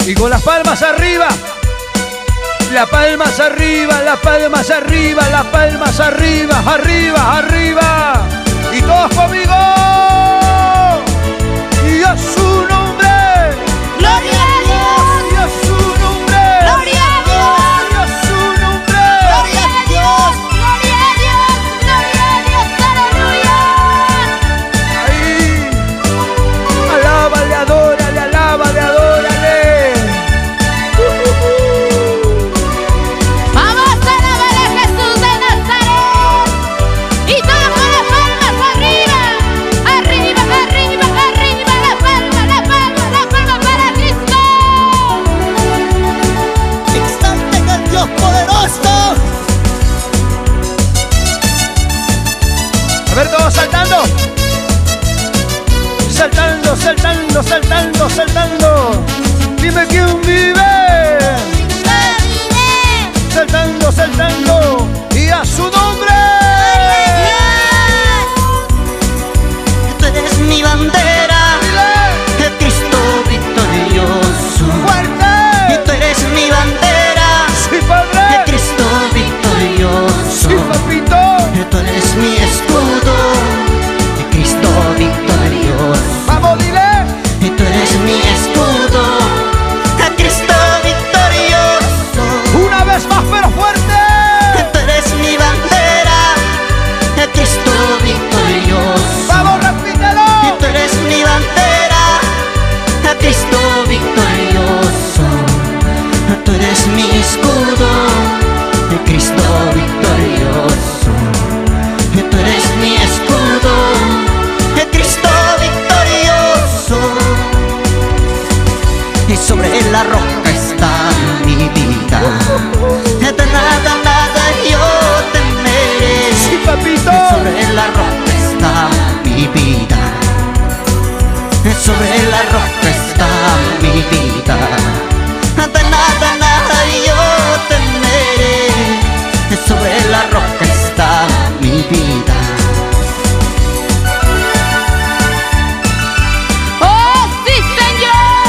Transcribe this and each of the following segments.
Y con las palmas arriba. Las palmas arriba, las palmas arriba, las palmas arriba, arriba, arriba. Y todos conmigo. Y a su nombre. ¡Gloria a Dios! Y a su nombre. ¡Gloria a Dios! Y a su nombre. ¡Gloria a Dios! ¡Gloria a Dios! ¡Gloria a Dios! ¡Aleluya! Ahí. Alábale, adórale, alábale, adórale. Vamos a alabar a Jesús de Nazaret. Y todos con las palmas arriba. Arriba, arriba, arriba. La palma para Cristo. Exalten al Dios poderoso. A ver, todos saltando. Saltando, saltando, saltando, saltando. Dime quién vive. Saltando, saltando. Y a su nombre. Tú eres mi bandera, el Cristo victorioso. ¡Fuerte! Y tú eres mi bandera, ¡Sí, Padre! el Cristo victorioso. ¡Sí, papito! Y tú eres mi escudo, el Cristo victorioso. ¡Vamos, dile! Y tú eres mi escudo, el Cristo victorioso. ¡Una vez más, pero fuerte! Tú eres mi bandera, el Cristo victorioso. ¡Vamos, repítelo! Y tú eres mi bandera, el Cristo victorioso. Tú eres mi escudo, el Cristo victorioso. Y tú eres mi escudo, el Cristo victorioso. Y sobre la roca está mi vida. De nada, nada yo temeré. ¡Sí, papito! Sobre la roca está mi vida. Sobre la roca está mi vida. De nada, nada yo temeré. Sobre la roca está mi vida. ¡Oh, sí, Señor!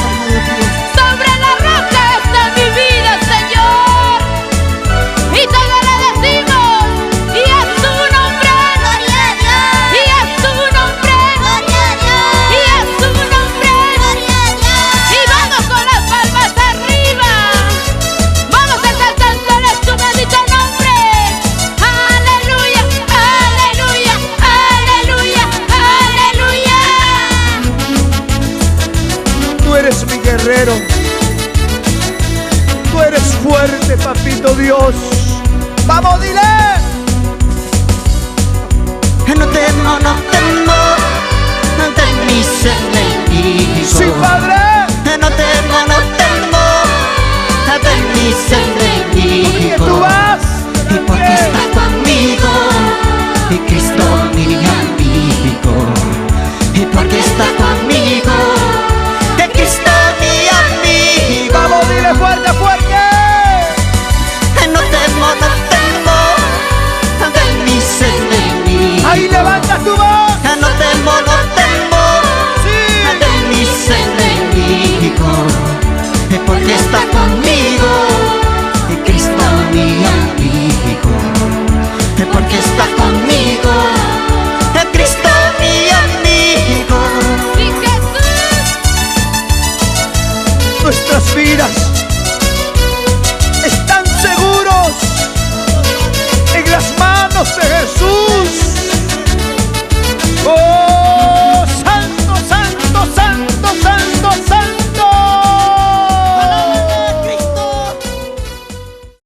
Sobre la roca está mi vida, Señor. Y todos le decimos, y a su nombre, gloria a Dios. Y a su nombre, gloria a Dios. Y a su nombre, gloria a Dios. Y vamos con las palmas arriba. Vamos exaltándole su bendito nombre. Aleluya, aleluya, aleluya, aleluya. Tú eres mi guerrero. Tú eres fuerte, papito Dios. ¡Vamos, dile! No temo, no temo de mis enemigos. ¡Sí, Padre! No temo, no temo de mis ¡Porque enemigos. tú vas! Y porque está conmigo, y Cristo mi amigo. Y porque está conmigo, y Cristo mi amigo. ¡Vamos, dile fuerte, fuerte! No temo, no temo de mis enemigos. ¡Ahí levanta tu voz! No temo, no temo ¡Sí! de mis enemigos. Porque está conmigo, y Cristo mi amigo. Porque está conmigo, y Cristo mi amigo. Sí, Jesús. Nuestras vidas